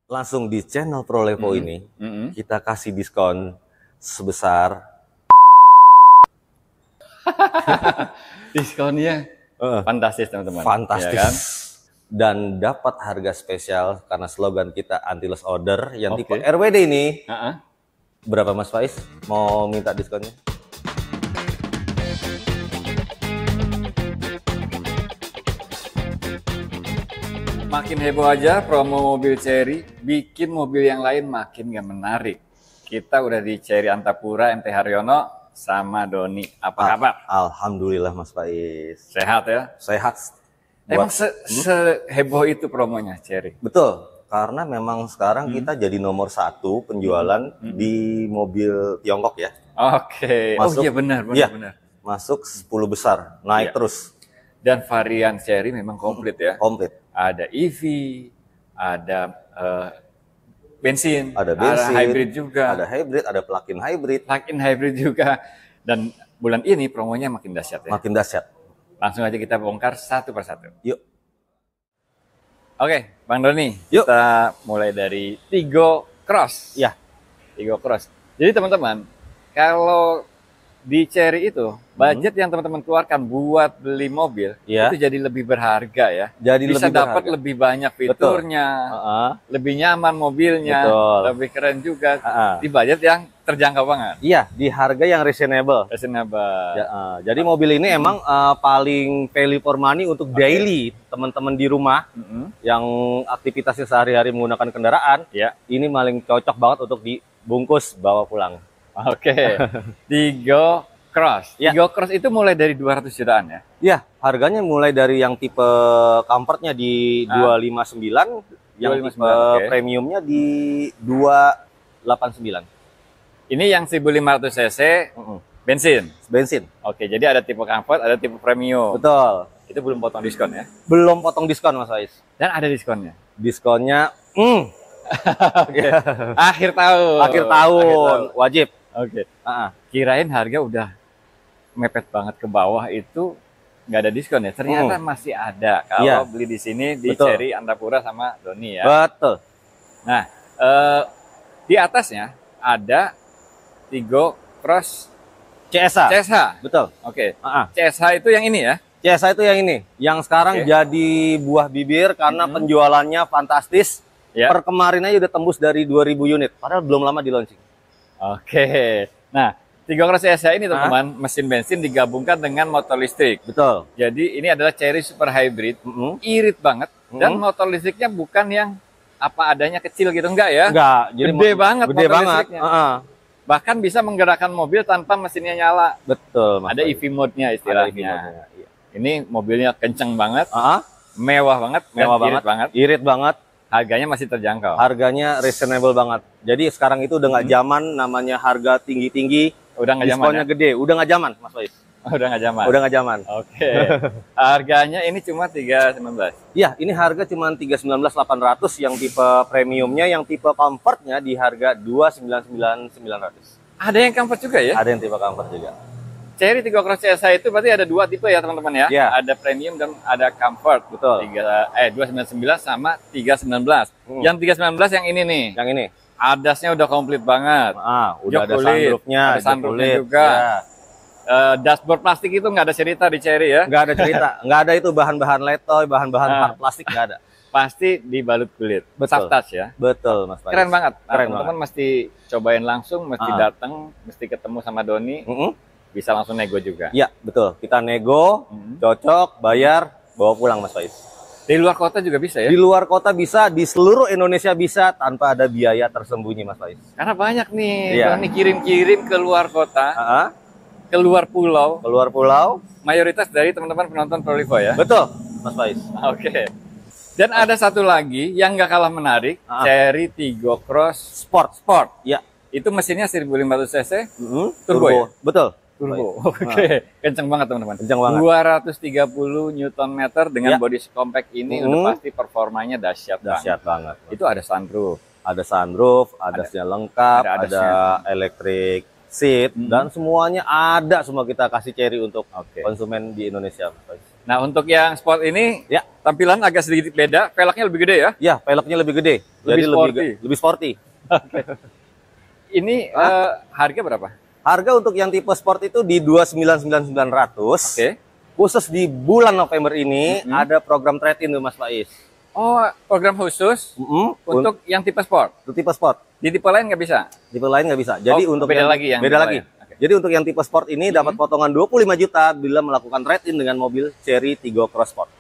langsung di channel ProLevo ini kita kasih diskon sebesar diskonnya fantastis teman-teman. Fantastis. Ya kan? Dan dapat harga spesial karena slogan kita anti loss order yang tipe RWD ini. Berapa Mas Faiz mau minta diskonnya? Makin heboh aja promo mobil Chery, bikin mobil yang lain makin gak menarik. Kita udah di Chery Antapura, MT Haryono, sama Doni. Apa kabar? Alhamdulillah Mas Faiz. Sehat ya? Sehat. Emang seheboh itu promonya Chery? Betul, karena memang sekarang kita jadi nomor 1 penjualan di mobil Tiongkok ya. Oke. Masuk, oh iya benar. Masuk 10 besar, naik terus. Dan varian Chery memang komplit ya? Komplit. Ada EV, ada bensin, ada hybrid juga. Ada hybrid, ada plug-in hybrid. Plug-in hybrid juga. Dan bulan ini promonya makin dahsyat ya? Makin dahsyat. Langsung aja kita bongkar satu persatu. Yuk. Oke, Bang Doni. Yuk. Kita mulai dari Tigo Cross. Ya. Tigo Cross. Jadi teman-teman, kalau di Chery itu, budget yang teman-teman keluarkan buat beli mobil, itu jadi lebih berharga ya. Jadi bisa dapat lebih banyak fiturnya, lebih nyaman mobilnya, lebih keren juga. Di budget yang terjangkau banget. Iya, di harga yang reasonable. Jadi mobil ini emang paling value for money untuk daily teman-teman di rumah yang aktivitasnya sehari-hari menggunakan kendaraan. Ini paling cocok banget untuk dibungkus bawa pulang. Tigo Cross. Tigo Cross itu mulai dari 200 jutaan ya? Iya, harganya mulai dari yang tipe comfortnya di 259, yang tipe premiumnya di 289. Ini yang 1500 cc bensin. Oke, jadi ada tipe comfort, ada tipe premium. Betul. Itu belum potong diskon ya? Belum potong diskon Mas Faiz. Dan ada diskonnya? Diskonnya Akhir tahun wajib. Kirain harga udah mepet banget ke bawah itu nggak ada diskon ya. Ternyata masih ada kalau beli di sini di Chery Antapura sama Doni ya. Betul. Nah, di atasnya ada Tigo Cross CSH. Betul. CSH itu yang ini ya. CSH itu yang ini, yang sekarang jadi buah bibir karena penjualannya fantastis. Per kemarin aja udah tembus dari 2000 unit, padahal belum lama di launching. Nah, Tigo Cross CSH ini teman-teman, mesin bensin digabungkan dengan motor listrik. Betul. Jadi ini adalah Chery Super Hybrid, irit banget. Dan motor listriknya bukan yang apa adanya kecil gitu, enggak ya? Enggak, jadi gede banget motor listriknya. Bahkan bisa menggerakkan mobil tanpa mesinnya nyala. Betul. Ada EV mode-nya istilahnya. Ini mobilnya kenceng banget, mewah banget, irit banget. Harganya masih terjangkau. Harganya reasonable banget. Jadi sekarang itu udah nggak zaman namanya harga tinggi-tinggi. Udah nggak zaman. Diskonnya gede. Udah nggak zaman, Mas Faiz. Udah nggak zaman. Udah nggak zaman. Harganya ini cuma 319. Iya, ini harga cuma 319.800 yang tipe premiumnya, yang tipe comfortnya di harga 299.900. Ada yang comfort juga ya? Ada yang tipe comfort juga. Chery Tigo Cross CSH itu berarti ada 2 tipe ya teman-teman ya? Ada premium dan ada comfort. Betul. 299 sama 319. Yang 319 yang ini nih. Yang ini. Adasnya udah komplit banget. Udah ada sunroofnya. Ada sunroofnya juga. Dashboard plastik itu nggak ada cerita di Chery ya? Nggak ada cerita. Nggak ada itu bahan-bahan letoy, bahan-bahan hard plastik nggak ada. Pasti dibalut kulit. Soft touch ya? Betul Mas Faiz. Keren banget. Teman-teman mesti cobain langsung, mesti datang, mesti ketemu sama Doni. Bisa langsung nego juga. Iya, betul. Kita nego, cocok, bayar, bawa pulang Mas Faiz. Di luar kota juga bisa ya? Di luar kota bisa, di seluruh Indonesia bisa tanpa ada biaya tersembunyi Mas Faiz. Karena banyak nih, Doni kirim-kirim ke luar kota, ke luar pulau. Keluar pulau. Mayoritas dari teman-teman penonton ProLevo ya? Betul, Mas Faiz. Dan ada satu lagi yang nggak kalah menarik, Chery Tigo Cross Sport. Ya. Itu mesinnya 1500 cc, turbo ya? Betul. Turbo. Kenceng banget teman-teman. Kenceng banget. 230 Nm dengan body compact ini udah pasti performanya dahsyat banget. Itu ada sunroof. Ada sunroof, adasnya lengkap, ada electric seat dan semuanya ada semua kita kasih Chery untuk konsumen di Indonesia. Nah, untuk yang sport ini Ya. tampilan agak sedikit beda, velgnya lebih gede ya. Ya, velgnya lebih gede. Lebih jadi sporty. lebih sporty. Ini harga berapa? Harga untuk yang tipe sport itu di 299.900. Oke. Khusus di bulan November ini ada program trade-in tuh Mas Faiz. Oh, program khusus untuk yang tipe sport. Untuk tipe sport. Di tipe lain nggak bisa? Tipe lain nggak bisa. Jadi untuk beda yang, lagi yang beda tipe lagi. lain. Oke. Jadi untuk yang tipe sport ini dapat potongan 25 juta bila melakukan trade-in dengan mobil Chery Tiggo Cross Sport.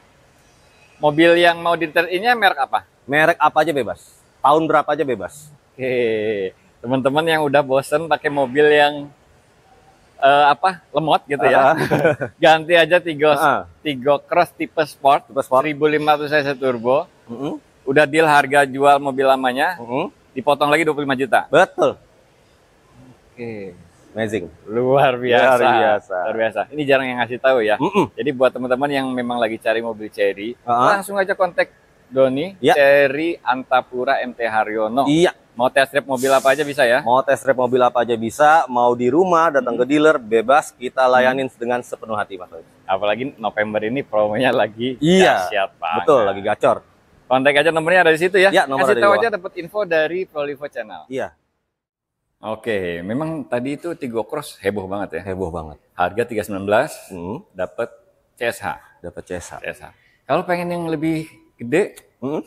Mobil yang mau di trade-in-nya merek apa? Merek apa aja bebas. Tahun berapa aja bebas. Oke, teman-teman yang udah bosen pakai mobil yang lemot gitu ya, ganti aja Tiggo Cross tipe sport, 1500 cc turbo. Udah deal harga jual mobil lamanya, dipotong lagi 25 juta. Betul. Oke. Amazing. Luar biasa. Luar biasa. Luar biasa. Ini jarang yang ngasih tahu ya. Jadi buat teman-teman yang memang lagi cari mobil Chery, langsung aja kontak Doni, Chery Antapura MT Haryono. Iya. Mau test drive mobil apa aja bisa ya? Mau test drive mobil apa aja bisa, mau di rumah, datang ke dealer, bebas, kita layanin dengan sepenuh hati, Mas. Apalagi November ini promonya lagi dahsyat banget. Betul, lagi gacor. Kontak aja nomornya ada di situ ya. Ya, nomor kasih ada di tahu bawah. aja dapat info dari Prolivo Channel. Iya. Oke, memang tadi itu Tiggo Cross heboh banget ya. Heboh banget. Harga 319, dapat CSH. Dapat CSH. Kalau pengen yang lebih gede,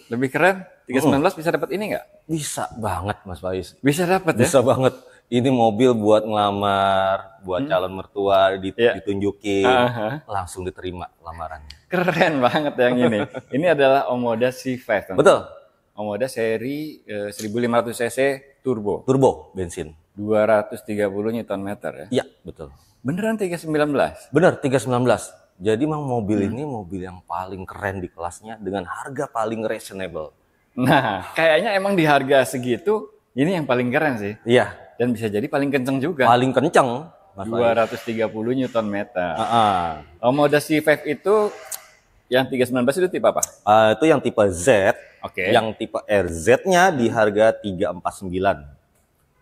lebih keren, 319 bisa dapat ini nggak? Bisa banget, Mas Faiz. Bisa dapat ya? Bisa banget. Ini mobil buat ngelamar, buat calon mertua, ditunjukin, langsung diterima lamarannya. Keren banget yang ini. Ini adalah Omoda C5. Betul. Omoda seri 1500 cc turbo. Turbo, bensin. 230 Nm ya? Iya, betul. Beneran 319? Bener, 319. Jadi memang mobil ini mobil yang paling keren di kelasnya dengan harga paling reasonable. Nah, kayaknya emang di harga segitu, ini yang paling keren sih. Iya. Dan bisa jadi paling kenceng juga. Paling kenceng. 230 Nm. Omoda C5 itu yang 319 itu tipe apa? Itu yang tipe Z. Oke. Yang tipe RZ-nya di harga 349.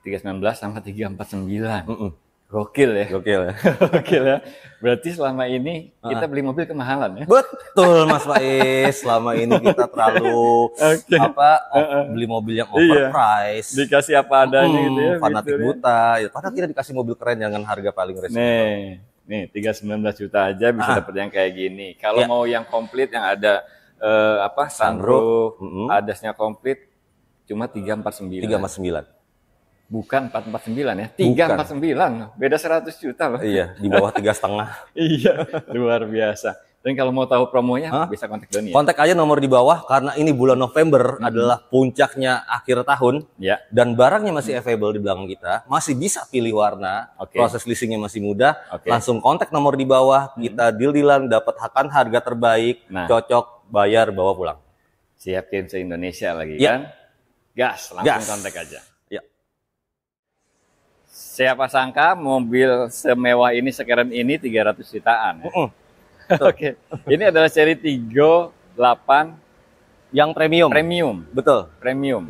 319 sama 349. Gokil ya. Gokil ya. Gokil ya. Berarti selama ini kita beli mobil kemahalan ya. Betul Mas Faiz. Selama ini kita terlalu beli mobil yang overpriced. Dikasih apa adanya gitu ya. Fanatik buta. Padahal kita dikasih mobil keren dengan harga paling reasonable. Nih 319 juta aja bisa dapat yang kayak gini. Kalau mau yang komplit yang ada sunroof, adasnya komplit cuma 349. 349. Bukan 449 ya, 349. Beda 100 juta loh. Iya, di bawah 3,5. Iya, luar biasa. Dan kalau mau tahu promonya bisa kontak Doni. Kontak aja nomor di bawah karena ini bulan November adalah puncaknya akhir tahun. Ya. Dan barangnya masih available di belakang kita, masih bisa pilih warna. Proses leasingnya masih mudah. Langsung kontak nomor di bawah, kita deal-dealan dapat harga terbaik, cocok, bayar, bawa pulang. Siap kirim se Indonesia lagi kan? Gas, langsung kontak aja. Siapa sangka mobil semewah ini, sekeren ini 300 jutaan. Ya? Oke. Ini adalah seri Tiggo 8 yang premium. Betul. Premium.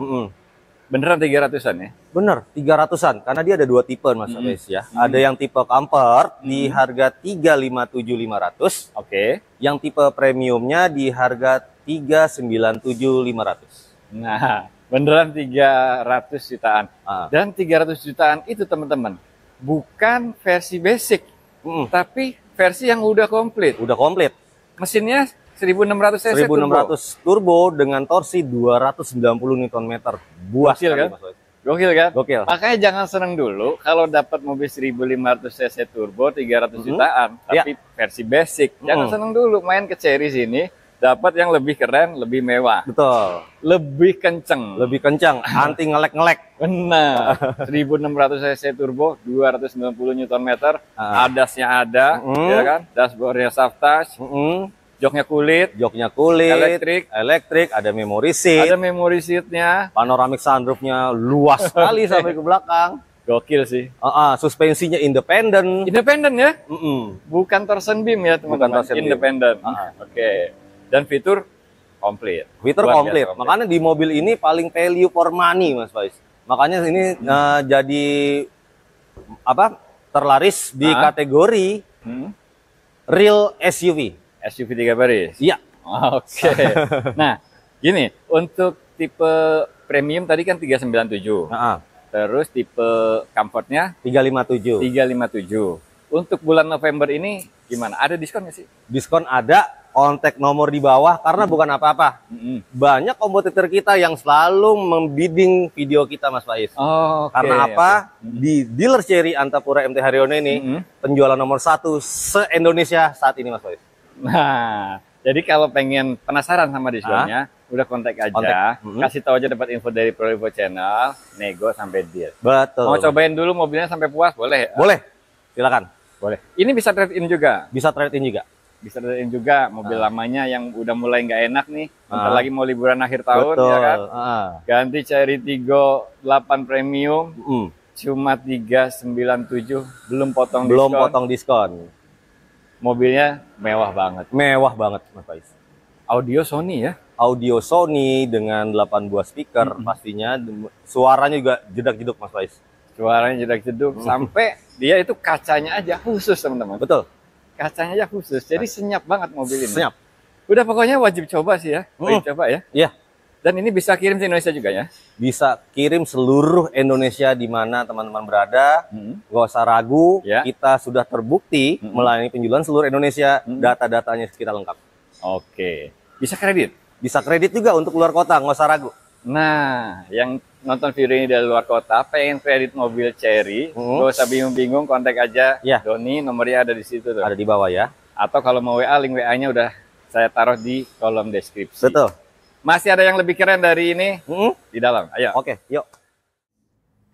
Beneran 300-an ya? Bener, 300-an. Karena dia ada dua tipe Mas Faiz ya. Ada yang tipe Comfort di harga 357.500. Oke. Yang tipe premiumnya di harga 397.500. Nah, beneran 300 jutaan. Dan 300 jutaan itu teman-teman bukan versi basic, tapi versi yang udah komplit. Udah komplit. Mesinnya 1600 cc 1600 turbo dengan torsi 290 Nm. Buas gokil kan? Gokil kan? Gokil. Makanya jangan seneng dulu kalau dapat mobil 1500 cc turbo 300 jutaan, tapi versi basic. Jangan seneng dulu, main ke Chery sini. Dapat yang lebih keren, lebih mewah. Betul. Lebih kenceng. Lebih kencang, anti ngelek-ngelek. Benar. 1600 cc turbo, 290 Nm. Adasnya ada, ya kan? Dashboardnya soft touch. Joknya kulit. Elektrik. Ada memory seat. Ada memory seatnya. Panoramic sunroofnya luas sekali sampai ke belakang. Gokil sih. Suspensinya independen. Independen ya? Bukan torsion beam ya teman-teman. Independen. Oke. Dan fitur komplit. Makanya di mobil ini paling value for money Mas Faiz. Makanya ini jadi terlaris di kategori real SUV. SUV 3 baris? Iya. Oke. Nah, gini, untuk tipe premium tadi kan 397. Terus tipe comfortnya 357. 357. Untuk bulan November ini gimana? Ada diskon nggak sih? Diskon ada, kontak nomor di bawah karena bukan apa-apa. Banyak kompetitor kita yang selalu membidding video kita, Mas Faiz. Karena apa? Di dealer Cherry Antapura MT Haryono ini penjualan nomor 1 se-Indonesia saat ini, Mas Faiz. Nah, jadi kalau pengen penasaran sama diskonnya, udah kontak aja, kasih tahu aja dapat info dari Prolevo Channel, nego sampai deal. Betul. Mau cobain dulu mobilnya sampai puas, boleh? Boleh, silakan. Boleh. Ini bisa trade-in juga? Bisa trade-in juga. Bisa trade-in juga, mobil lamanya yang udah mulai nggak enak nih, bentar lagi mau liburan akhir tahun, ya kan? Ganti Cherry Tiggo 8 Premium, cuma 397, belum potong diskon. Belum potong diskon. Mobilnya mewah banget. Mewah banget, Mas Faiz. Audio Sony ya? Audio Sony dengan 8 buah speaker pastinya. Suaranya juga jedak-jeduk, Mas Faiz. Suaranya jedak-jeduk sampai dia itu kacanya aja khusus, teman-teman. Betul. Kacanya aja khusus. Jadi senyap banget mobil ini. Senyap. Udah pokoknya wajib coba sih ya. Wajib coba ya. Iya. Dan ini bisa kirim ke Indonesia juga ya? Bisa kirim seluruh Indonesia di mana teman-teman berada. Gak usah ragu, kita sudah terbukti melayani penjualan seluruh Indonesia. Data-datanya kita lengkap. Oke. Bisa kredit? Bisa kredit juga untuk luar kota, nggak usah ragu. Nah, yang nonton video ini dari luar kota, pengen kredit mobil Cherry, gak usah bingung-bingung, kontak aja Doni, nomornya ada di situ tuh. Ada di bawah ya. Atau kalau mau WA, link WA-nya udah saya taruh di kolom deskripsi. Betul. Masih ada yang lebih keren dari ini di dalam. Ayo. Oke, yuk.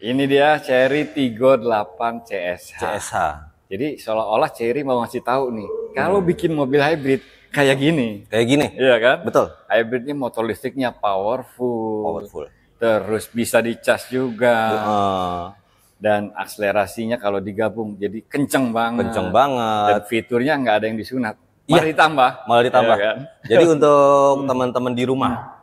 Ini dia Cherry Tiggo 8 CSH. CSH. Jadi seolah-olah Cherry mau ngasih tahu nih, kalau bikin mobil hybrid kayak gini. Kayak gini. Iya kan? Betul. Hybridnya motor listriknya powerful. Powerful. Terus bisa dicas juga. Dan akselerasinya kalau digabung jadi kenceng banget. Kenceng banget. Dan fiturnya nggak ada yang disunat. Malah ditambah. Malah ditambah. Ya kan? Jadi untuk teman-teman di rumah,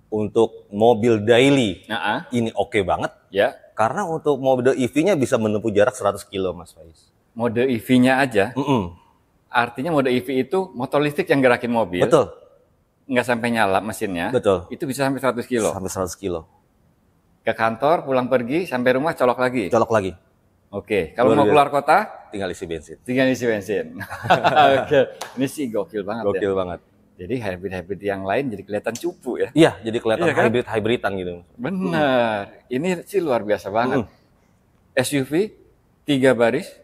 untuk mobil daily, ini oke banget. Ya. Karena untuk mobil EV-nya bisa menempuh jarak 100 kilo, Mas Faiz. Mode EV-nya aja. Artinya mode EV itu motor listrik yang gerakin mobil. Betul. Nggak sampai nyala mesinnya. Betul. Itu bisa sampai 100 kilo. Sampai 100 kilo. Ke kantor, pulang pergi, sampai rumah colok lagi. Colok lagi. Oke. Kalau mau keluar kota, tinggal isi bensin. Tinggal isi bensin. Oke. Ini sih gokil banget. Gokil banget. Jadi hybrid-hybrid yang lain jadi kelihatan cupu ya. Iya, jadi kelihatan kan? hybrid-hybridan gitu. Benar. Ini sih luar biasa banget. SUV 3 baris,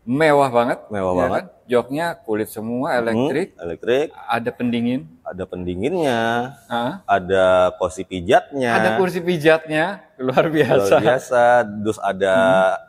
mewah banget. Mewah banget. Kan? Joknya kulit semua, elektrik. Elektrik. Ada pendingin. Ada pendinginnya. Ada kursi pijatnya. Ada kursi pijatnya, luar biasa. Luar biasa. Terus ada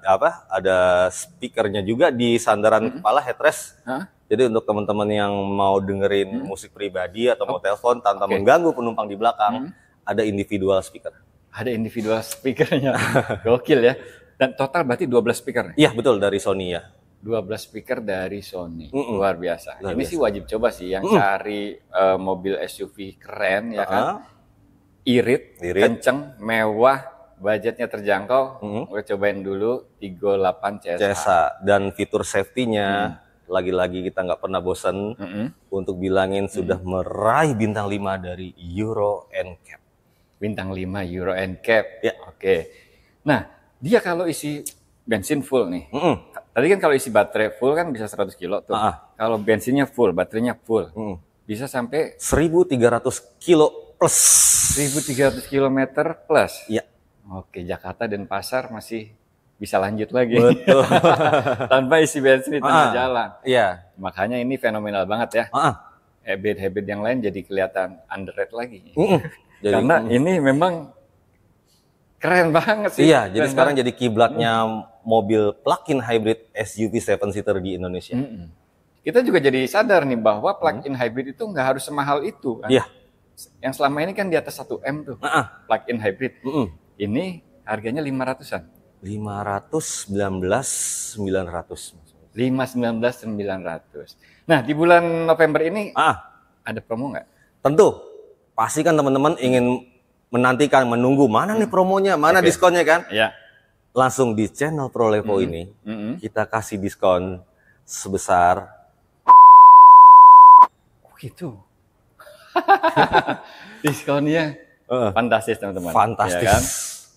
apa? Ada speakernya juga di sandaran kepala headrest. Jadi untuk teman-teman yang mau dengerin musik pribadi atau mau telepon tanpa mengganggu penumpang di belakang, ada individual speaker. Ada individual speakernya. Gokil ya. Dan total berarti 12 speaker. Iya, betul, dari Sony ya. 12 speaker dari Sony. Luar biasa. Ini sih wajib coba sih yang cari mobil SUV keren ya kan. Irit, kenceng, mewah, budgetnya terjangkau. Udah cobain dulu Tiggo 8 CSH. Dan fitur safety-nya lagi-lagi kita nggak pernah bosan untuk bilangin sudah meraih bintang 5 dari Euro NCAP. Bintang 5 Euro NCAP. Ya. Oke. Nah, dia kalau isi bensin full nih. Tadi kan kalau isi baterai full kan bisa 100 kilo tuh. Kalau bensinnya full, baterainya full. Bisa sampai 1.300 kilo plus. 1.300 kilometer plus. Iya. Oke, Jakarta dan Pasar masih bisa lanjut lagi. Betul. Tanpa isi bensin di tengah jalan. Iya. Makanya ini fenomenal banget ya. Habit-habit yang lain jadi kelihatan underrated lagi. Jadi, karena ini memang keren banget sih. Iya, jadi sekarang jadi kiblatnya mobil plug-in hybrid SUV 7-seater di Indonesia. Kita juga jadi sadar nih bahwa plug-in hybrid itu nggak harus semahal itu kan. Iya. Yang selama ini kan di atas 1M tuh, plug-in hybrid. Ini harganya 500-an. 519.900. 519.900. Nah, di bulan November ini ada promo nggak? Tentu. Pasti kan teman-teman ingin menantikan, menunggu mana nih promonya, mana diskonnya kan? Iya. Langsung di channel Prolevo ini kita kasih diskon sebesar gitu. Diskonnya fantastis teman-teman. Fantastis. Ya kan?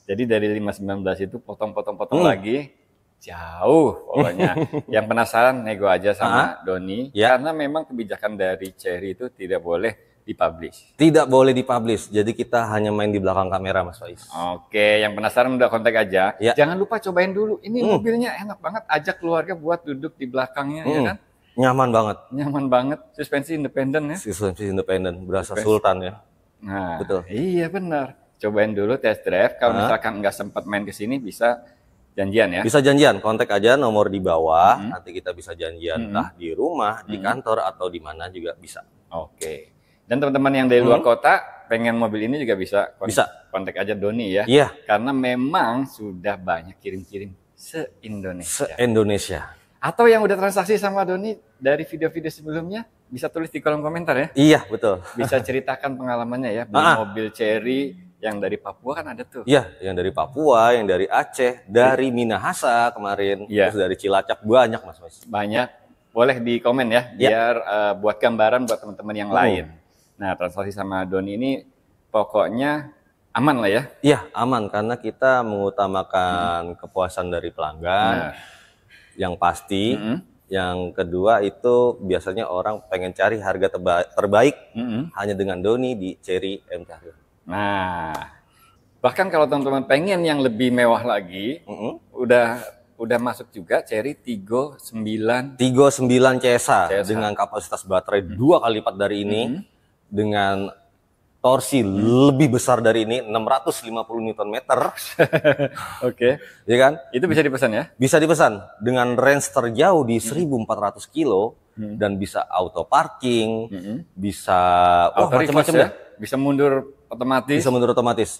Jadi dari 519 itu potong-potong lagi jauh pokoknya. Yang penasaran nego aja sama Doni karena memang kebijakan dari Cherry itu tidak boleh dipublish. Tidak boleh dipublish. Jadi kita hanya main di belakang kamera, Mas Faiz. Oke, yang penasaran udah kontak aja. Ya. Jangan lupa cobain dulu. Ini mobilnya enak banget. Ajak keluarga buat duduk di belakangnya, ya kan? Nyaman banget. Nyaman banget. Suspensi independen ya. Suspensi independen, berasa sultan ya. Nah, betul. Iya benar. Cobain dulu test drive. Kalau misalkan nggak sempat main ke sini, bisa janjian ya. Bisa janjian, kontak aja nomor di bawah. Nanti kita bisa janjian entah di rumah, di kantor atau di mana juga bisa. Oke. Dan teman-teman yang dari luar kota pengen mobil ini juga bisa kontak aja Doni ya. Iya. Karena memang sudah banyak kirim-kirim se-Indonesia. Se-Indonesia. Atau yang udah transaksi sama Doni dari video-video sebelumnya bisa tulis di kolom komentar ya. Iya, betul. Bisa ceritakan pengalamannya ya. Beli mobil Cherry yang dari Papua kan ada tuh. Iya, yang dari Papua, yang dari Aceh, dari Minahasa kemarin, terus dari Cilacap banyak Mas. Banyak. Boleh di komen ya, biar buat gambaran buat teman-teman yang lain. Nah, transaksi sama Doni ini pokoknya aman lah ya? Iya, aman karena kita mengutamakan kepuasan dari pelanggan, yang pasti. Yang kedua itu biasanya orang pengen cari harga terbaik hanya dengan Doni di Cherry MT Haryono. Nah, bahkan kalau teman-teman pengen yang lebih mewah lagi, udah masuk juga Cherry Tiggo 9 CSA dengan kapasitas baterai 2 kali lipat dari ini. Dengan torsi lebih besar dari ini 650 Nm. Oke. Ya kan? Itu bisa dipesan ya? Bisa dipesan dengan range terjauh di 1400 kilo dan bisa auto parking, bisa macam-macam ya. Bisa mundur otomatis. Bisa mundur otomatis.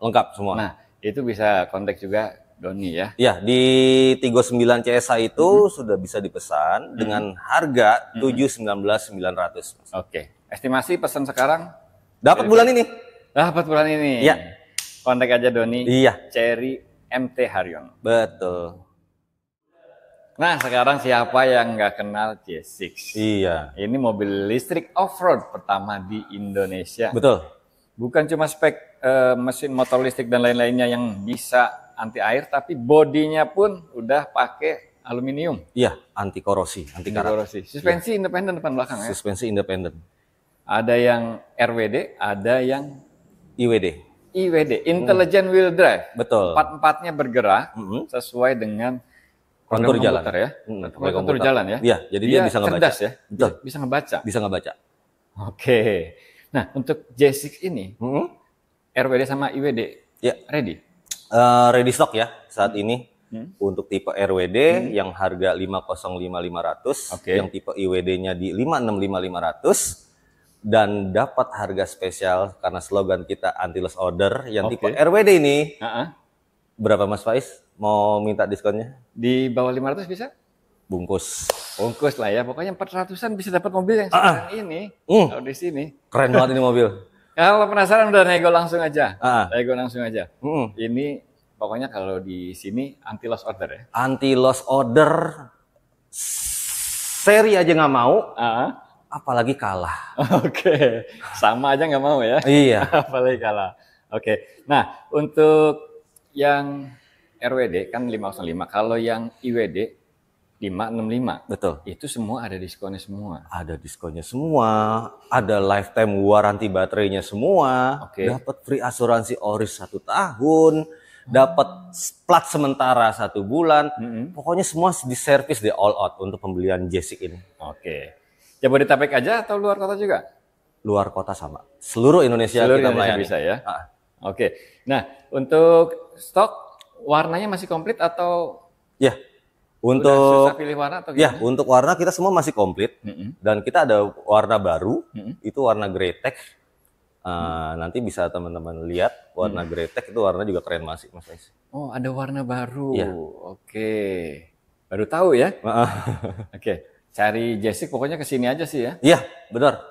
Lengkap semua. Nah, itu bisa kontak juga Doni ya. Ya, di Tiggo 9 CSA itu sudah bisa dipesan dengan harga 719.900. Oke. Estimasi pesan sekarang dapat bulan ini. Dapat bulan ini. Iya. Kontak aja Doni. Iya. Cherry MT Haryono. Betul. Nah, sekarang siapa yang nggak kenal J6? Iya. Ini mobil listrik off-road pertama di Indonesia. Betul. Bukan cuma spek mesin motor listrik dan lain-lainnya yang bisa anti air, tapi bodinya pun udah pakai aluminium. Iya, anti korosi, anti karat. Suspensi independen depan belakang ya. Suspensi independen. Ada yang RWD, ada yang IWD. Intelligent Wheel Drive. Betul. Empat-empatnya bergerak sesuai dengan kontur jalan ya. Kontur jalan ya. Iya, jadi dia bisa ngebaca. Cerdas ya. Betul. Bisa ngebaca. Bisa ngebaca. Oke. Nah, untuk J6 ini RWD sama IWD ready? Ready stock ya saat ini. Untuk tipe RWD yang harga 505.500, yang tipe IWD-nya di 565.500. Dan dapat harga spesial karena slogan kita anti loss order yang tipe RWD ini. Berapa Mas Faiz? Mau minta diskonnya? Di bawah 500 bisa? Bungkus lah ya. Pokoknya 400-an bisa dapat mobil yang sekarang ini. Kalau di sini. Keren banget ini mobil. Kalau penasaran udah nego langsung aja. Ini pokoknya kalau di sini anti loss order ya. Anti loss order. Seri aja nggak mau. Apalagi kalah. Oke. Sama aja nggak mau ya? Iya. Apalagi kalah. Oke. Nah, untuk yang RWD kan 505. Kalau yang IWD 565. Betul. Itu semua ada diskonnya semua. Ada diskonnya semua. Ada lifetime warranty baterainya semua. Dapat free asuransi ORIS 1 tahun. Dapat plat sementara 1 bulan. Pokoknya semua diservis di all out untuk pembelian J6 ini. Jabodetabek aja atau luar kota juga? Luar kota sama. Seluruh Indonesia kita melayani. Bisa ya? Nah, untuk stok warnanya masih komplit atau? Ya. Untuk susah pilih warna atau gimana? Ya, untuk warna kita semua masih komplit. Dan kita ada warna baru, itu warna grey tech. Nanti bisa teman-teman lihat warna grey tech itu warna juga keren masih Mas Faiz. Oh, ada warna baru. Ya. Baru tahu ya? Cari J6 pokoknya kesini aja sih ya? Iya, benar.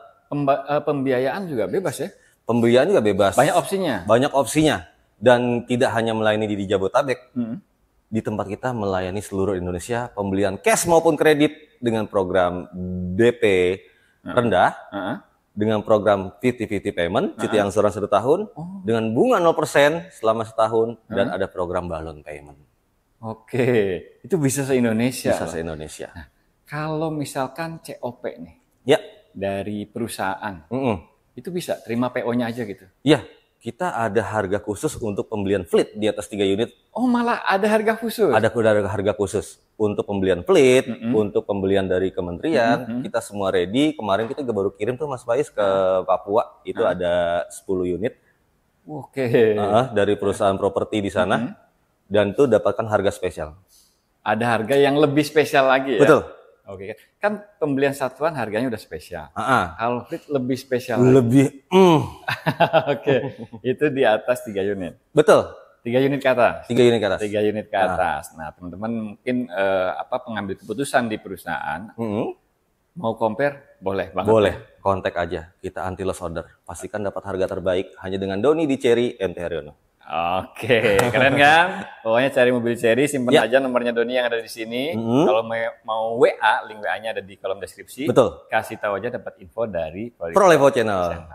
Pembiayaan juga bebas ya? Pembiayaan juga bebas. Banyak opsinya? Banyak opsinya. Dan tidak hanya melayani di Jabodetabek. Di tempat kita melayani seluruh Indonesia pembelian cash maupun kredit dengan program DP rendah dengan program 50-50 payment, cuti angsuran 1 tahun, dengan bunga 0% selama setahun, dan ada program balloon payment. Oke, itu bisa se-Indonesia. Bisa se-Indonesia. Nah, kalau misalkan COP nih, dari perusahaan, itu bisa terima PO-nya aja gitu? Iya, kita ada harga khusus untuk pembelian fleet di atas 3 unit. Oh, malah ada harga khusus? Ada harga khusus untuk pembelian fleet, untuk pembelian dari kementerian. Kita semua ready. Kemarin kita baru kirim tuh Mas Faiz ke Papua. Itu ada 10 unit. Oke. Dari perusahaan properti di sana. Dan tuh dapatkan harga spesial. Ada harga yang lebih spesial lagi ya? Betul. Oke, kan pembelian satuan harganya udah spesial. Kalau fleet lebih spesial. Lebih. Oke, itu di atas 3 unit. Betul. 3 unit ke atas. 3 unit ke atas. 3 unit ke atas. Nah, teman-teman mungkin pengambil keputusan di perusahaan mau compare boleh banget. Boleh, kontak aja. Kita anti loss order. Pastikan dapat harga terbaik hanya dengan Doni di Cherry MT Haryono. Oke, keren kan? Pokoknya cari mobil Cherry, simpan aja nomornya Doni yang ada di sini. Kalau mau WA, link WA-nya ada di kolom deskripsi. Betul. Kasih tahu aja dapat info dari Prolevo Channel.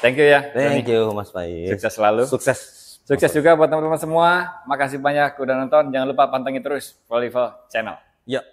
Thank you ya. Thank you Mas Faiz. Sukses selalu. Sukses juga buat teman-teman semua. Makasih banyak udah nonton. Jangan lupa pantengin terus Prolevo Channel. Ya.